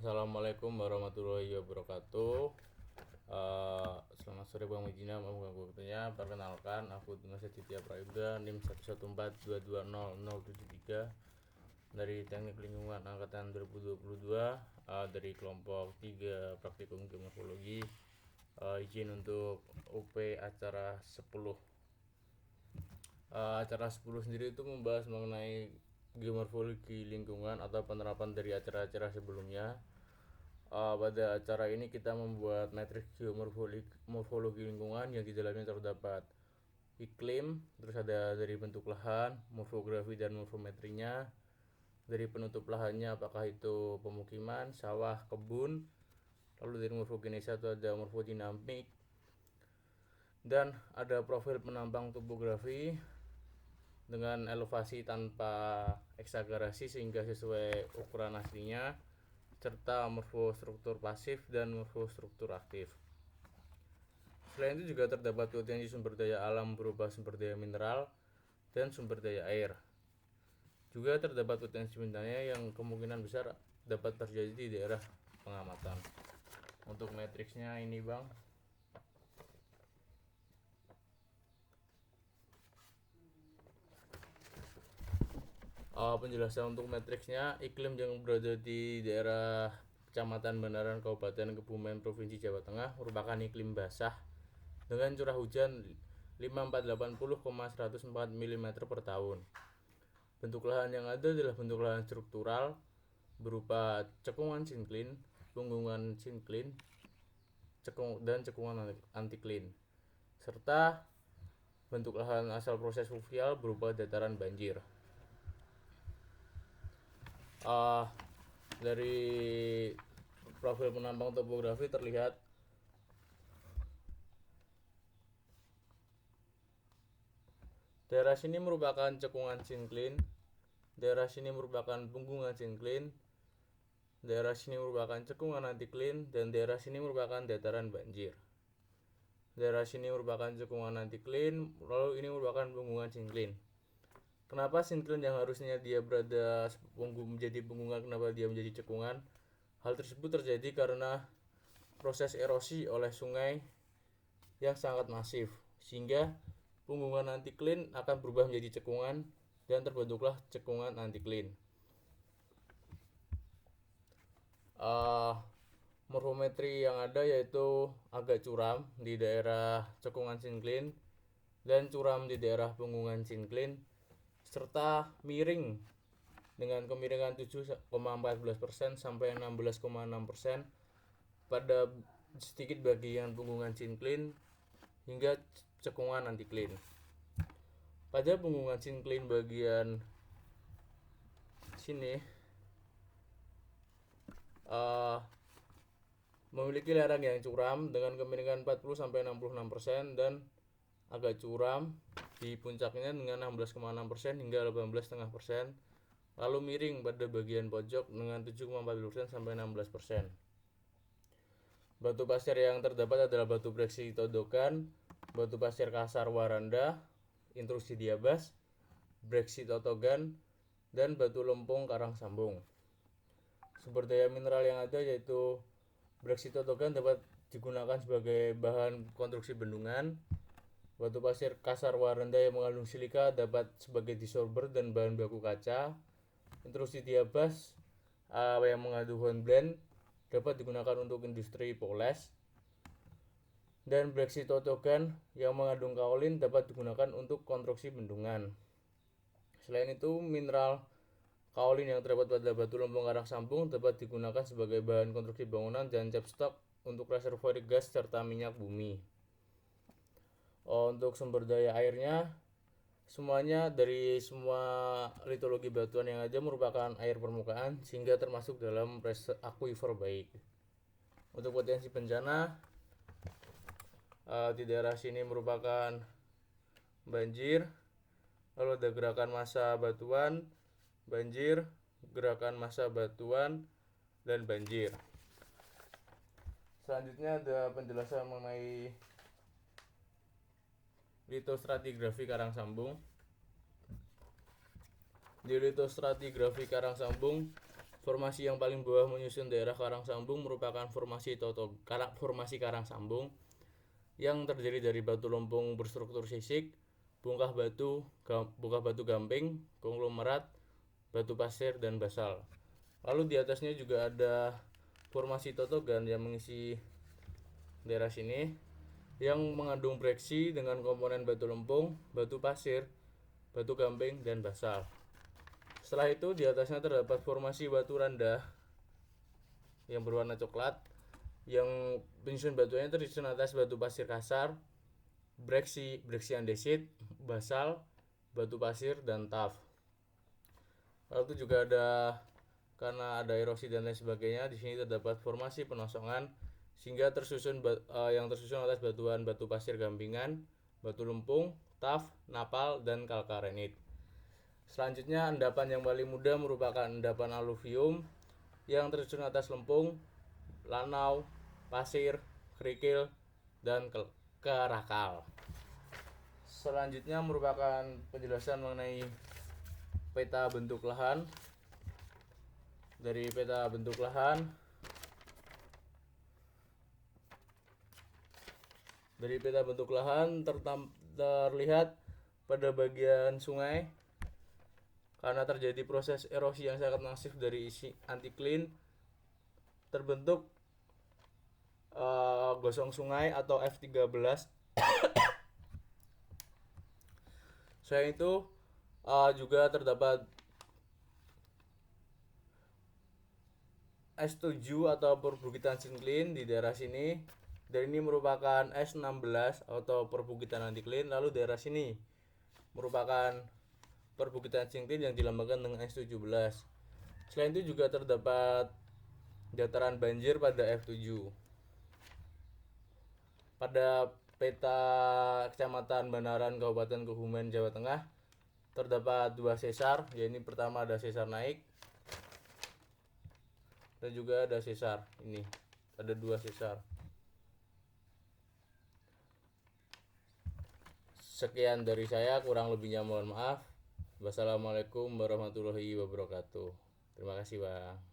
Assalamualaikum warahmatullahi wabarakatuh. Selamat sore Bang Wijina, mau ganggu waktunya. Perkenalkan, aku Dimas Aditya Prayuda, NIM 114222073 dari Teknik Lingkungan Angkatan 2022, dari kelompok 3 Praktikum Geomorfologi. Izin untuk UP acara 10. Acara 10 sendiri itu membahas mengenai geomorfologi lingkungan atau penerapan dari acara-acara sebelumnya. Pada acara ini kita membuat matriks geomorfologi lingkungan yang di dalamnya terdapat iklim, terus ada dari bentuk lahan, morfografi dan morfometrinya, dari penutup lahannya apakah itu pemukiman, sawah, kebun, lalu dari morfogenesa itu ada morfodinamik, dan ada profil penambang topografi dengan elevasi tanpa eksagerasi sehingga sesuai ukuran aslinya, serta morfostruktur pasif dan morfostruktur aktif. Selain itu juga terdapat potensi sumber daya alam berupa sumber daya mineral dan sumber daya air. Juga terdapat potensi bencana yang kemungkinan besar dapat terjadi di daerah pengamatan. Untuk matriksnya ini Bang. Penjelasan untuk matriksnya, iklim yang berada di daerah Kecamatan Banaran, Kabupaten Kebumen, Provinsi Jawa Tengah merupakan iklim basah dengan curah hujan 5480,104 mm per tahun. Bentuk lahan yang ada adalah bentuk lahan struktural berupa cekungan sinklin, punggungan sinklin, dan cekungan antiklin, serta bentuk lahan asal proses fluvial berupa dataran banjir. Dari profil penambang topografi terlihat daerah sini merupakan cekungan sinklin, daerah sini merupakan punggungan sinklin, daerah sini merupakan cekungan antiklin, dan daerah sini merupakan dataran banjir. Daerah sini merupakan cekungan antiklin, lalu ini merupakan punggungan sinklin. Kenapa sinklin yang harusnya dia berada menjadi punggungan, kenapa dia menjadi cekungan? Hal tersebut terjadi karena proses erosi oleh sungai yang sangat masif, sehingga punggungan antiklin akan berubah menjadi cekungan dan terbentuklah cekungan antiklin. Morfometri yang ada yaitu agak curam di daerah cekungan sinklin dan curam di daerah punggungan sinklin, serta miring dengan kemiringan 7,14% sampai 16,6% pada sedikit bagian punggungan sinklin hingga cekungan antiklin. Pada punggungan sinklin bagian sini memiliki lereng yang curam dengan kemiringan 40-66% dan agak curam di puncaknya dengan 16,6% hingga 18,5%, lalu miring pada bagian pojok dengan 7,4% sampai 16%. Batu pasir yang terdapat adalah batu breksi todokan, batu pasir kasar waranda, intrusi diabas, breksi totogan, dan batu lempung karang sambung. Sumber daya mineral yang ada yaitu breksi totogan dapat digunakan sebagai bahan konstruksi bendungan. Batu pasir kasar waranda yang mengandung silika dapat sebagai disorber dan bahan baku kaca. Intrusi diabas yang mengandung hornblende dapat digunakan untuk industri poles. Dan breksi totogan yang mengandung kaolin dapat digunakan untuk konstruksi bendungan. Selain itu, mineral kaolin yang terdapat pada batu lempung karang sambung dapat digunakan sebagai bahan konstruksi bangunan dan capstock untuk reservoir gas serta minyak bumi. Untuk sumber daya airnya, semuanya dari semua litologi batuan yang ada merupakan air permukaan sehingga termasuk dalam aquifer baik. Untuk potensi bencana, di daerah sini merupakan banjir, lalu ada gerakan massa batuan, banjir, gerakan massa batuan, dan banjir. Selanjutnya ada penjelasan mengenai litostratigrafi karang sambung. Di litostratigrafi karang sambung Formasi yang paling bawah menyusun daerah karang sambung merupakan formasi karang sambung yang terdiri dari batu lempung berstruktur sisik, bongkah batu gamping, konglomerat, batu pasir, dan basal. Lalu di atasnya juga ada formasi totogan yang mengisi daerah sini, yang mengandung breksi dengan komponen batu lempung, batu pasir, batu gamping, dan basal. Setelah itu di atasnya terdapat formasi batu randa yang berwarna coklat, yang penyusun batuannya tersusun atas batu pasir kasar, breksi andesit, basal, batu pasir, dan tuff. Lalu itu juga karena ada erosi dan lain sebagainya, di sini terdapat formasi penosongan sehingga yang tersusun atas batu pasir gampingan, batu lempung, tuff, napal, dan kalkarenit. Selanjutnya endapan yang paling mudah merupakan endapan aluvium yang tersusun atas lempung, lanau, pasir, kerikil, dan kerakal. Selanjutnya merupakan penjelasan mengenai peta bentuk lahan. Dari peta bentuk lahan terlihat pada bagian sungai, karena terjadi proses erosi yang sangat masif dari isi antikline, terbentuk gosong sungai atau F13. Selain itu juga terdapat S7 atau perbukitan sinkline di daerah sini, dan ini merupakan S16 atau perbukitan antikline. Lalu daerah sini merupakan perbukitan sinkline yang dilambangkan dengan S17. Selain itu juga terdapat dataran banjir pada F7. Pada peta Kecamatan Banaran Kabupaten Kebumen Jawa Tengah terdapat 2 sesar, yaitu pertama ada sesar naik dan juga ada sesar ini, ada 2 sesar. Sekian dari saya, kurang lebihnya mohon maaf. Wassalamualaikum warahmatullahi wabarakatuh. Terima kasih, Bang.